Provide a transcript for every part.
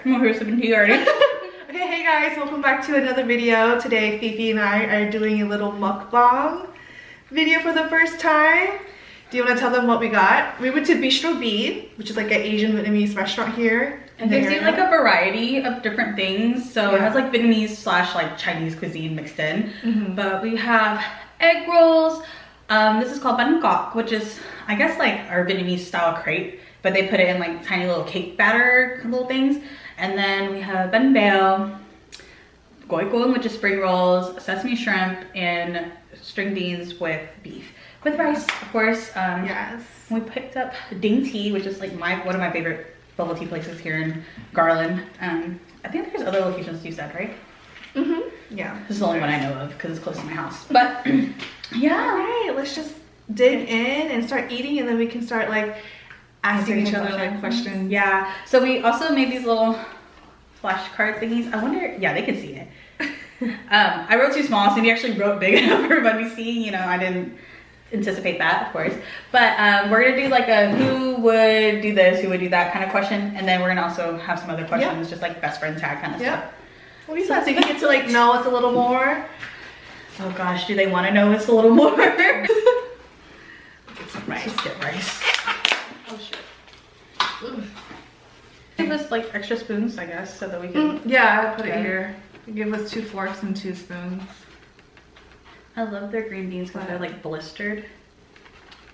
I'm over here sipping tea already. Okay, hey guys, welcome back to another video. Today, Phiphi and I are doing a little mukbang video for the first time. Do you want to tell them what we got? We went to Bistro B, which is like an Asian Vietnamese restaurant here. It gives you like a variety of different things. So it has like Vietnamese slash like Chinese cuisine mixed in. But we have egg rolls. This is called bánh cọt, which is I guess like our Vietnamese style crepe, but they put it in like tiny little cake batter little things. And then we have bánh bèo, gỏi cuồng, which is spring rolls, sesame shrimp, and string beans with beef. With rice, of course. Yes. We picked up Ding Tea, which is like one of my favorite bubble tea places here in Garland. I think there's other locations you said, right? Yeah. This is the only one I know of because it's close to my house. But yeah. All right, let's just dig in and start eating, and then we can start like asking each other like questions. Yeah. So we also made these little flashcard thingies. I wonder, yeah, they can see it. I wrote too small, Cindy actually wrote big enough for everybody to see. You know, I didn't anticipate that, of course. But we're gonna do like a who would do this, who would do that kind of question, and then we're gonna also have some other questions, just like best friend tag kind of stuff. What do you think? So you can get to like know us a little more. Oh gosh, do they want to know us a little more? Get some rice. Let's get rice. Oh shit. Give us like extra spoons, I guess, so that we can. Yeah, I put it here. Give us 2 forks and 2 spoons. I love their green beans because they're like blistered.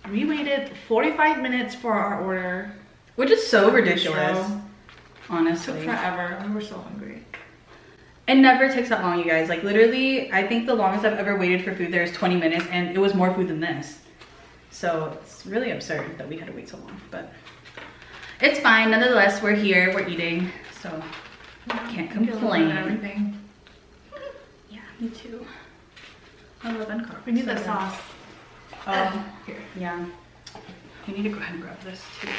We waited 45 minutes for our order, which is so ridiculous. Honestly, took forever. We were so hungry. It never takes that long, you guys. Like literally, I think the longest I've ever waited for food there is 20 minutes, and it was more food than this. So it's really absurd that we had to wait so long, but it's fine. Nonetheless, we're here, we're eating, so can't complain. Everything. Yeah, me too. I love bánh cọt. We need the sauce. Oh, here. Yeah. We need to go ahead and grab this too.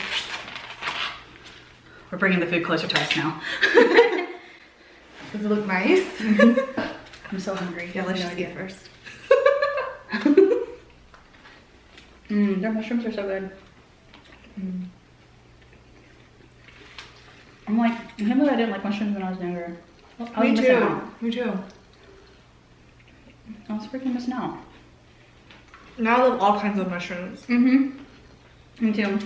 We're bringing the food closer to us now. Does it look nice? I'm so hungry. Yeah, let's just eat first. Their mushrooms are so good. I'm like, I can't believe I didn't like mushrooms when I was younger. Me too. Me too. I was freaking missing out. Now I love all kinds of mushrooms. Me too.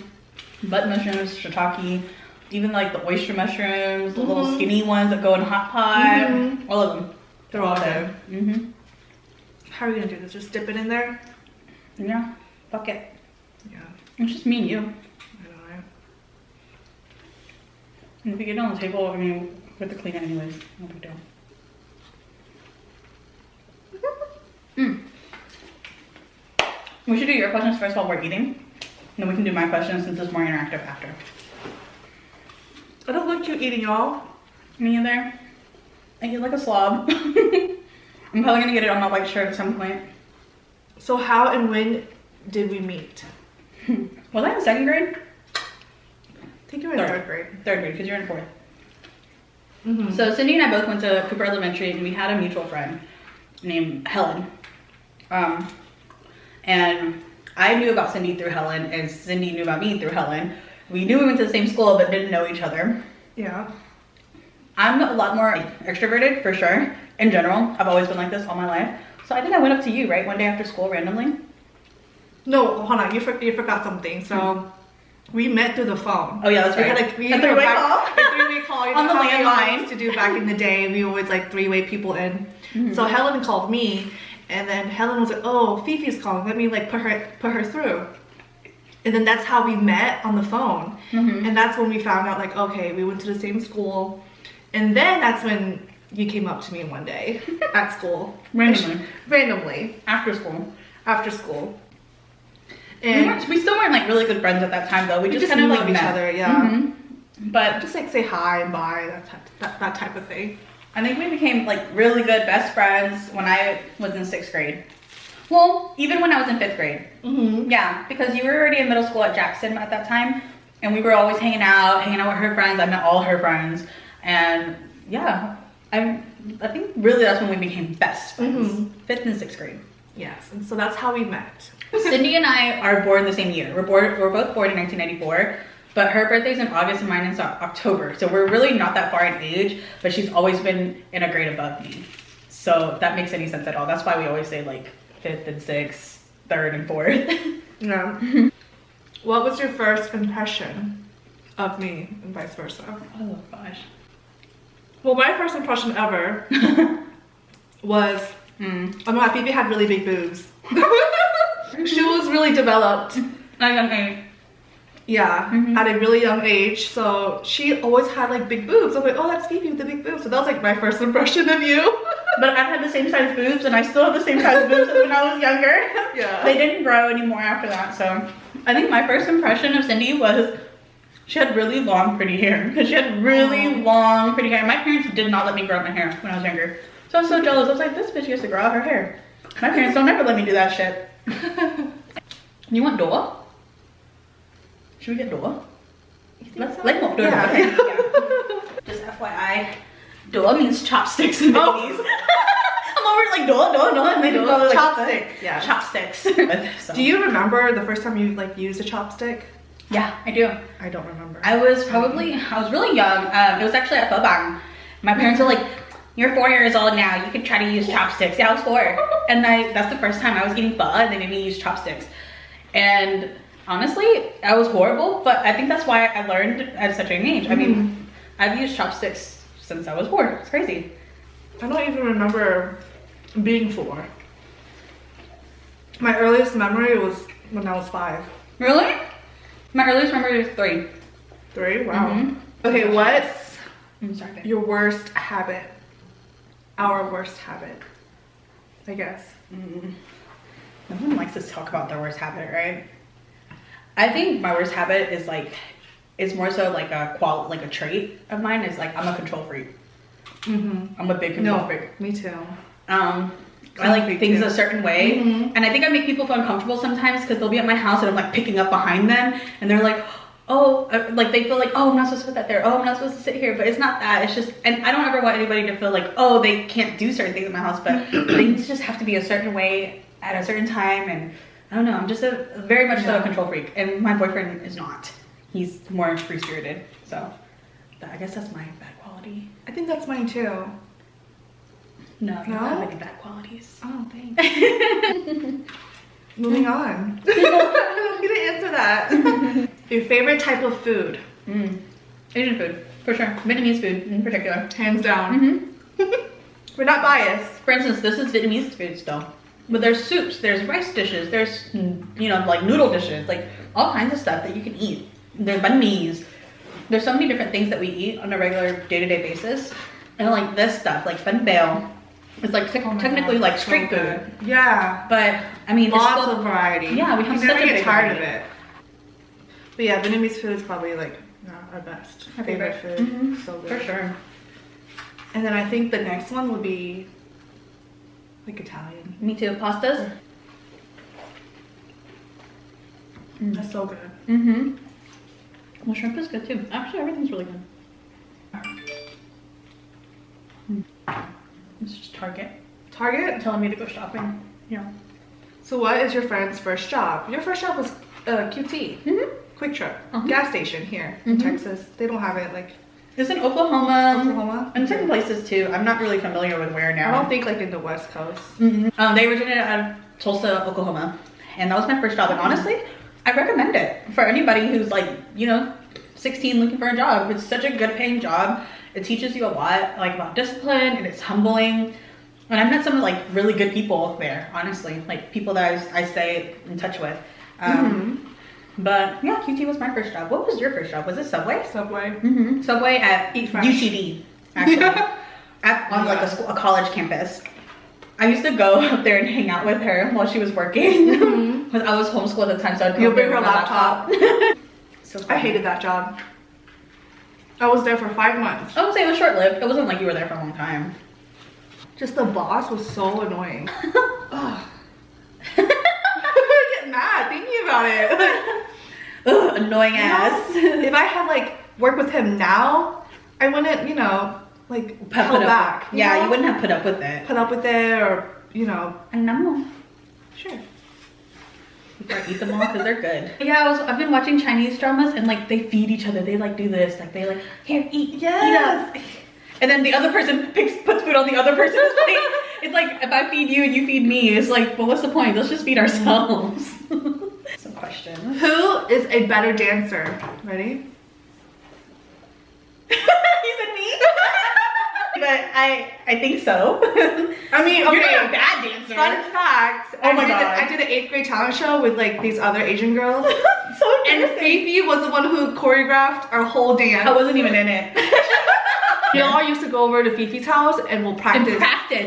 Butt mushrooms, shiitake, even like the oyster mushrooms, the little skinny ones that go in hot pot. All of them. They're all good. How are we gonna do this? Just dip it in there? Yeah. Fuck it. Yeah. It's just me and you. I know, right? And if you get it on the table, I mean, we have to clean it anyways. No big deal. We should do your questions first while we're eating. And then we can do my questions since it's more interactive after. I don't look cute eating, y'all. Me either. I eat like a slob. I'm probably gonna get it on my white shirt at some point. So how and when did we meet? Was I in 2nd grade? I think you were in 3rd grade. 3rd grade, because you're in 4th. So Cindy and I both went to Cooper Elementary, and we had a mutual friend named Helen. And I knew about Cindy through Helen, and Cindy knew about me through Helen. We knew we went to the same school, but didn't know each other. Yeah. I'm a lot more extroverted, for sure. In general, I've always been like this all my life. So I think I went up to you, right, one day after school randomly? No, hold on, you forgot something. So we met through the phone. Oh yeah, that's right. We had a three-way call. A three-way call. On the landline. To do back in the day, we always like 3-way people in. So Helen called me, and then Helen was like, "Oh, Fifi's calling. Let me like put her through." And then that's how we met on the phone. And that's when we found out like, okay, we went to the same school. And then that's when you came up to me one day at school. Randomly. After school. After school. And we still weren't like really good friends at that time though. We just kind of knew like each other, yeah. But just like say hi and bye, that type of thing. I think we became like really good best friends when I was in 6th grade. Well, even when I was in 5th grade. Yeah, because you were already in middle school at Jackson at that time, and we were always hanging out with her friends. I met all her friends, and yeah, I think really that's when we became best friends. 5th and 6th grade. Yes, and so that's how we met. Cindy and I are born the same year. We're both born in 1994. But her birthday's in August and mine is October. So we're really not that far in age, but she's always been in a grade above me. So if that makes any sense at all. That's why we always say like 5th and 6th, 3rd and 4th. Yeah. What was your first impression of me and vice versa? Oh gosh. Well, my first impression ever was, oh my god, Phoebe had really big boobs. She was really developed. At a young age. Yeah, at a really young age. So she always had like big boobs. I was like, oh, that's Phoebe with the big boobs. So that was like my first impression of you. But I've had the same size boobs and I still have the same size boobs as when I was younger. Yeah. They didn't grow anymore after that. So I think my first impression of Cindy was she had really long, pretty hair. Because she had really long, pretty hair. My parents did not let me grow out my hair when I was younger. So I was so jealous. I was like, this bitch gets to grow out her hair. My parents don't ever let me do that shit. You want Dua? Should we get Dua? Let's so? like Dua. Yeah. Okay. Yeah. Just FYI, Dua means chopsticks in Vietnamese. I'm over like Dua, and they do like chopsticks. Yeah. Chopsticks. So. Do you remember the first time you like used a chopstick? Yeah, I do. I don't remember. I was really young. It was actually at Mukbang. My parents were like, you're 4 years old now, you can try to use chopsticks. Yeah, I was 4. And that's the first time I was eating pho and they made me use chopsticks. And honestly, I was horrible, but I think that's why I learned at such a young age. I mean, I've used chopsticks since I was 4. It's crazy. I don't even remember being 4. My earliest memory was when I was 5. Really? My earliest memory was 3. 3? Wow. Okay, what's sorry, your worst habit? Our worst habit, I guess. No one likes to talk about their worst habit, right? I think my worst habit is like, it's more so like a trait of mine is like, I'm a control freak. I'm a big control freak. Me too. I like things a certain way. And I think I make people feel uncomfortable sometimes because they'll be at my house and I'm like picking up behind them and they're like, oh, like they feel like, oh, I'm not supposed to put that there. Oh, I'm not supposed to sit here. But it's not that. It's just, and I don't ever want anybody to feel like, oh, they can't do certain things in my house, but things just have to be a certain way at a certain time. And I don't know, I'm just very much so a control freak. And my boyfriend is not. He's more free-spirited. So I guess that's my bad quality. I think that's mine too. No, I don't have any bad qualities. Oh, thanks. Moving on. I'm gonna answer that. Your favorite type of food? Asian food, for sure. Vietnamese food in particular. Hands down. We're not biased. For instance, this is Vietnamese food still. But there's soups, there's rice dishes, there's, you know, like noodle dishes, like all kinds of stuff that you can eat. There's banh mi's. There's so many different things that we eat on a regular day-to-day basis. And like this stuff, like banh bao. It's like technically like street food. Yeah. But I mean, lots of variety. Yeah, we have you such never a get big tired of variety. it. But yeah, Vietnamese food is probably like our best. Our favorite food. So good. For sure. And then I think the next one would be like Italian. Me too. Pastas. That's so good. The shrimp is good too. Actually, everything's really good. This is Target. Target? Telling me to go shopping. Yeah. So what is your friend's first job? Your first job was QT. Quick Trip. Gas station here in Texas. They don't have it like... It's in Oklahoma. Oklahoma? And certain places too. I'm not really familiar with where now. I don't think like in the West Coast. They originated out of Tulsa, Oklahoma. And that was my first job. And honestly, I recommend it for anybody who's like, you know, 16 looking for a job. It's such a good paying job. It teaches you a lot like about discipline and it's humbling. And I've met some like really good people there, honestly. Like people that I stay in touch with. But yeah, QT was my first job. What was your first job? Was it Subway? Subway. Subway at UTD, actually. On like a college campus. I used to go up there and hang out with her while she was working. Because I was homeschooled at the time, so I'd You'll bring her laptop. So I hated that job. I was there for 5 months. I would say it was short-lived. It wasn't like you were there for a long time. Just the boss was so annoying. I get mad thinking about it. Ugh, annoying ass. If I had like worked with him now, I wouldn't, you know, like held back. Yeah, know? you wouldn't have put up with it. Put up with it or, you know. I know. Sure. before I eat them all because they're good. Yeah, I've been watching Chinese dramas and like they feed each other. They like do this, like they like, here, eat, eat up. And then the other person puts food on the other person's plate. It's like, if I feed you and you feed me, it's like, well, what's the point? Let's just feed ourselves. Some question. Who is a better dancer? Ready? You said me? But I think so. I mean, okay, you're not a bad dancer. Fun fact. Oh my god. I did the 8th grade talent show with like these other Asian girls. So and Phiphi was the one who choreographed our whole dance. I wasn't even in it. We all used to go over to Phiphi's house and we'll practice.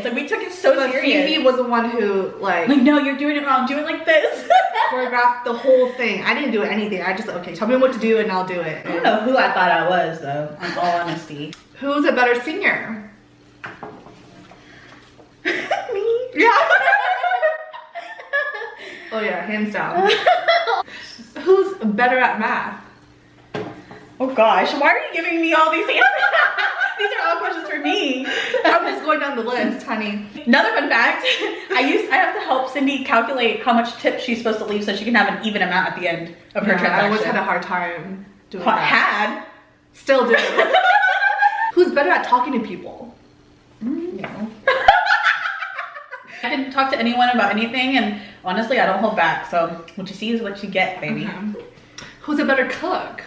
Like we took it so but serious. Phiphi was the one who like no, you're doing it wrong. Do it like this. Choreographed the whole thing. I didn't do anything. I just okay, tell me what to do and I'll do it. I don't know who I thought I was though. In all honesty. Who's a better singer? Me. Yeah. Oh yeah, hands down. Who's better at math? Oh gosh, why are you giving me all these answers? These are all questions for me. I'm just going down the list, honey. Another fun fact, I have to help Cindy calculate how much tip she's supposed to leave so she can have an even amount at the end of her transaction. I always had a hard time doing that. Had? Still do. Who's better at talking to people? No. I can talk to anyone about anything and honestly I don't hold back, so what you see is what you get, baby. Who's a better cook?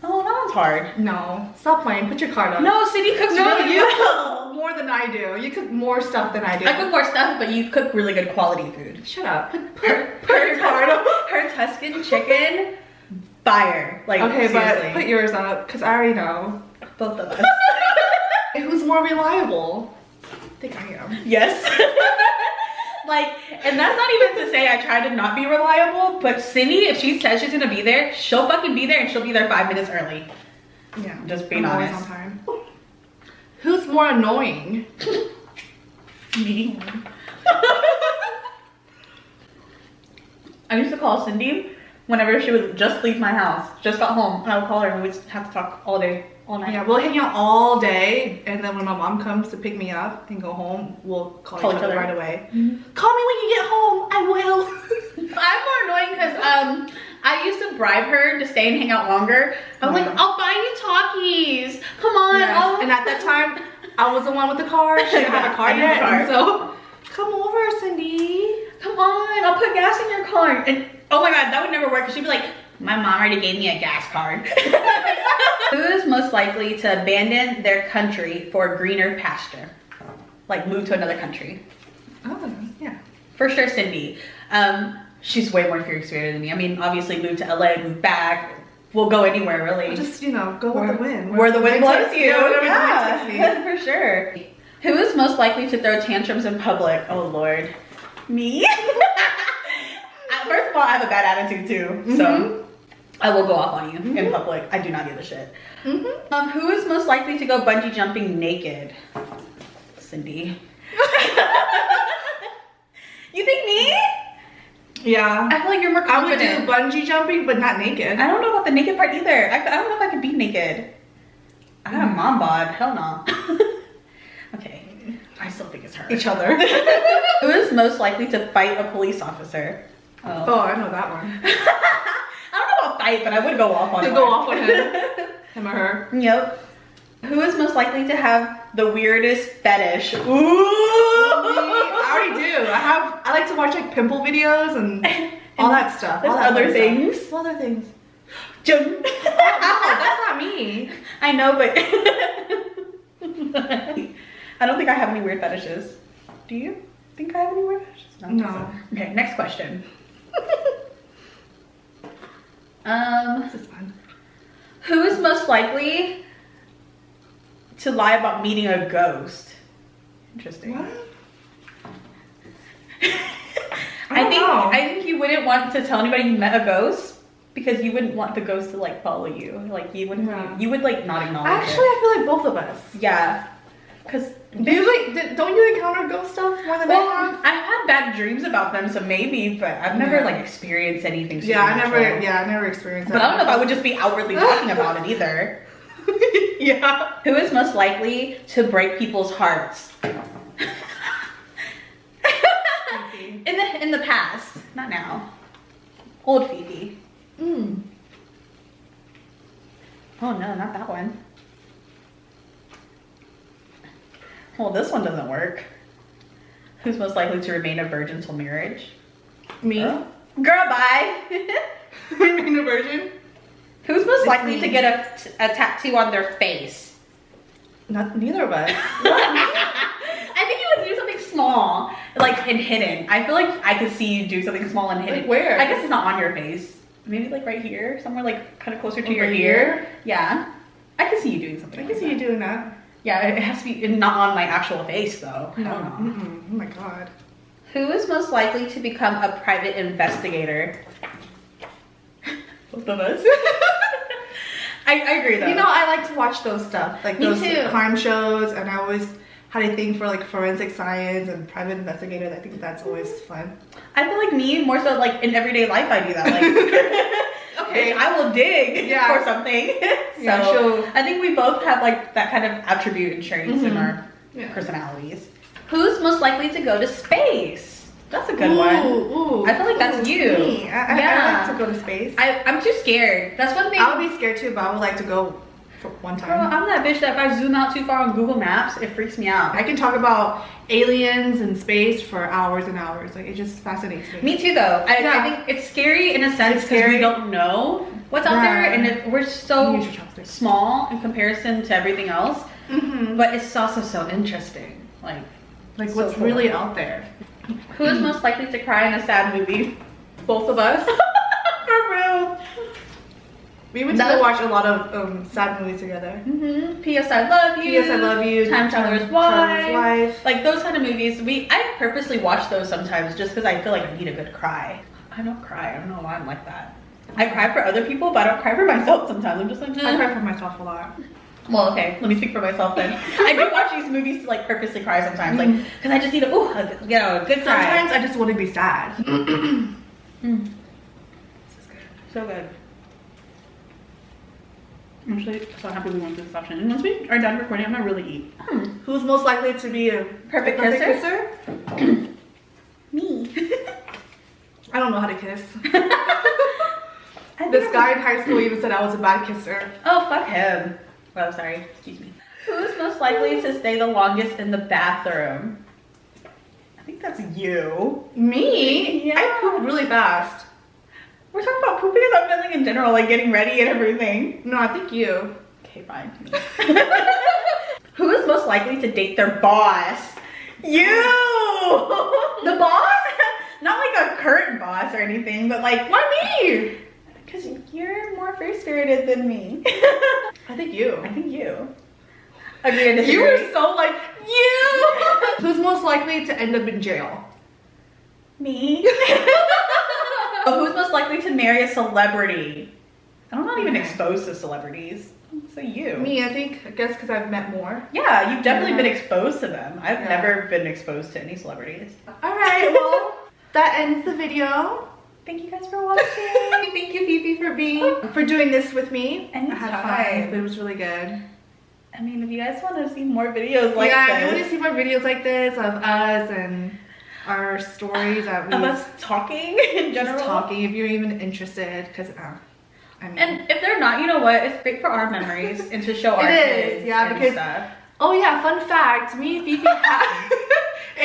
Oh, that one's hard. No, stop playing. Put your card up. No, Cindy cooks really well. More than I do. You cook more stuff than I do. I cook more stuff, but you cook really good quality food. Shut up. Put her card up. Her Tuscan chicken, fire. Like okay, seriously. but put yours up because I already know. Both of us. Who's more reliable? I think I am. Yes. Like, and that's not even to say I try to not be reliable, but Cindy, if she says she's gonna be there, she'll fucking be there and she'll be there 5 minutes early. Yeah. Just being honest. Always on time. Who's more annoying? Me. I used to call Cindy whenever she would just leave my house, just got home, and I would call her and we would have to talk all day, all night. Yeah, we'll hang out all day, and then when my mom comes to pick me up and go home, we'll call each other right away. Call me when you get home, I will. I'm more annoying because I used to bribe her to stay and hang out longer. I was like, I'll buy you Takis. Come on. Yes. And at that time, I was the one with the car. She didn't have a car yet. And so, come over, Cindy. Come on, I'll put gas in your car. And oh my god, that would never work because she'd be like, my mom already gave me a gas card. Who is most likely to abandon their country for a greener pasture? Like move to another country? Oh, yeah. For sure, Cindy. She's way more fierce than me. I mean, obviously move to LA, move back. We'll go anywhere, really. Just, you know, go with the wind. Where the wind blows you. Yeah, for sure. Who is most likely to throw tantrums in public? Oh, Lord. Me? First of all, I have a bad attitude too, so I will go off on you in public. I do not give a shit. Who is most likely to go bungee jumping naked? Cindy. You think me? Yeah. I feel like you're more confident. I would do bungee jumping, but not naked. I don't know about the naked part either. I don't know if I could be naked. I got a mom bod. Hell no. Okay. I still think it's her. Each other. Who is most likely to fight a police officer? Oh, I know that one. I don't know about fight, but I would go off on him. Go off on him. Him or her. Yep. Who is most likely to have the weirdest fetish? Ooh! I already do. I like to watch like pimple videos and all that stuff. There's other things. What other things? No, that's not me. I know, but I don't think I have any weird fetishes. Do you think I have any weird fetishes? No. So. Okay, next question. This is fun. Who is most likely to lie about meeting a ghost? Interesting. What? I think you wouldn't want to tell anybody you met a ghost because you wouldn't want the ghost to like follow you. Like you wouldn't. You would like not acknowledge Actually, I feel like both of us. Yeah. Because don't you encounter ghost stuff more than I have? I've had bad dreams about them, so maybe, but I've never like experienced anything. I never experienced that. But I don't know if I would just be outwardly talking about it either. Yeah. Who is most likely to break people's hearts? In the past, not now. Old Phiphi. Mm. Oh no, not that one. Well, this one doesn't work. Who's most likely to remain a virgin till marriage? Me. Girl, bye. Remain a virgin? Who's most It's likely me. to get a tattoo on their face? Neither of us. I think you would do something small, like and hidden. I feel like I could see you do something small and hidden. Like where? I guess it's not on your face. Maybe like right here, somewhere like kind of closer to your Over ear. here? Yeah. I can see you doing something. I like can see you that. doing that. Yeah, it has to be not on my actual face though. No. Hell no. Mm-mm. Oh my god. Who is most likely to become a private investigator? Both of us. I agree though. You know, I like to watch those stuff, like Me those too. crime shows, and I always had a thing for like forensic science and private investigators. I think that's always fun. I feel like me more so like in everyday life I do that. Like Okay. I will dig Yeah. for something. So Yeah, sure. I think we both have like that kind of attribute and traits in Mhm. our Yeah. personalities. Who's most likely to go to space? That's a good one. Ooh, I feel like that's you. Me. I Yeah. like to go to space. I'm too scared. That's one thing. I would be scared too, but I would like to go for one Girl, time. I'm that bitch that if I zoom out too far on Google Maps, it freaks me out. I can talk about aliens and space for hours and hours. Like, it just fascinates me. Me too, though. I Yeah. think it's scary in a sense It's because we scary. don't know what's out there, Yeah. and we're so Use your chopsticks. small in comparison to everything else. Mm-hmm. But it's also so interesting. Like Like, so what's cool. really out there? Who is most likely to cry in a sad movie? Both of us. For real. We went to go watch a lot of sad movies together. P.S. I Love You. P.S. I Love You. Time Traveler's Traveler's Wife. Wife. Like those kind of movies. I purposely watch those sometimes just because I feel like I need a good cry. I don't cry. I don't know why I'm like that. I cry for other people, but I don't cry for myself sometimes. I'm just like, I cry for myself a lot. Well, okay, let me speak for myself then. I do watch these movies to like purposely cry sometimes, like because I just need a a good cry. Sometimes I just want to be sad. So good. I'm actually so happy we went through this option. And once we are done recording, I'm gonna really eat. Who's most likely to be a Perfect kisser? Me. I don't know how to kiss. I This think guy in high school even said I was a bad kisser. Oh, fuck him. Oh, sorry. Excuse me. Who's most likely to stay the longest in the bathroom? I think that's you. Me? Yeah. I poop really fast. We're talking about pooping and something in general, like getting ready and everything. No, I think you. Okay, fine. Who is most likely to date their boss? You! The boss? Not like a current boss or anything, but like, Why me? because you're more free-spirited than me. I think you. I think you. Agree or disagree? You were so like, you! Who's most likely to end up in jail? Me. Who's most likely to marry a celebrity? I'm not even exposed to celebrities. So you. Me, I guess because I've met more. Yeah, you've definitely Yeah. been exposed to them. I've Yeah. never been exposed to any celebrities. Alright, well, that ends the video. Thank you guys for watching. Thank you, Phiphi, for doing this with me. I Anytime. had fun. It was really good. I mean, if you guys want to see more videos like yeah, if you want to this, see more videos like this of us and our stories that we of us talking in general. just talking, if you're even interested, because I mean, And if they're not, you know what? It's great for our memories and to show our It is, kids yeah, and because- stuff. oh yeah, fun fact, me and Phiphi had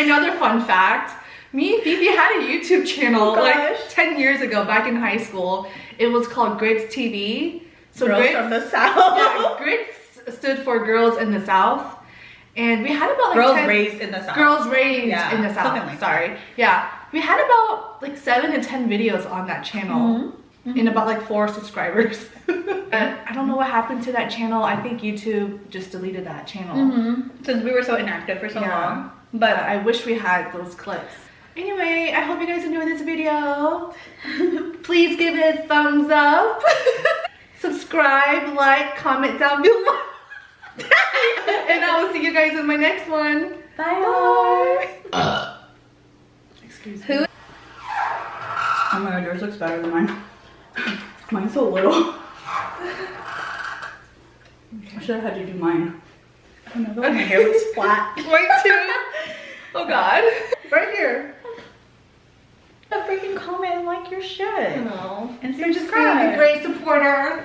another fun fact. Me and Phiphi had a YouTube channel Oh, like gosh. 10 years ago, back in high school. It was called Grits TV. So Girls Grits, from the South. yeah, Grits stood for Girls in the South, and we had about like Girls 10 raised in the South. Girls raised Yeah, in the South. something like Sorry, yeah, we had about like 7 to 10 videos on that channel. And about like 4 subscribers. I don't know what happened to that channel. I think YouTube just deleted that channel. Since we were so inactive for so Yeah. long. But But I wish we had those clips. Anyway, I hope you guys enjoyed this video. Please give it a thumbs up. Subscribe, like, comment down below. And I will see you guys in my next one. bye. Excuse me. Who? Oh my god, yours looks better than mine. Mine's so little. I should have had you do mine. I don't know, my hair looks flat. Mine too. Oh god. Right here. freaking comment and like your shit. No. And You're just being a great supporter.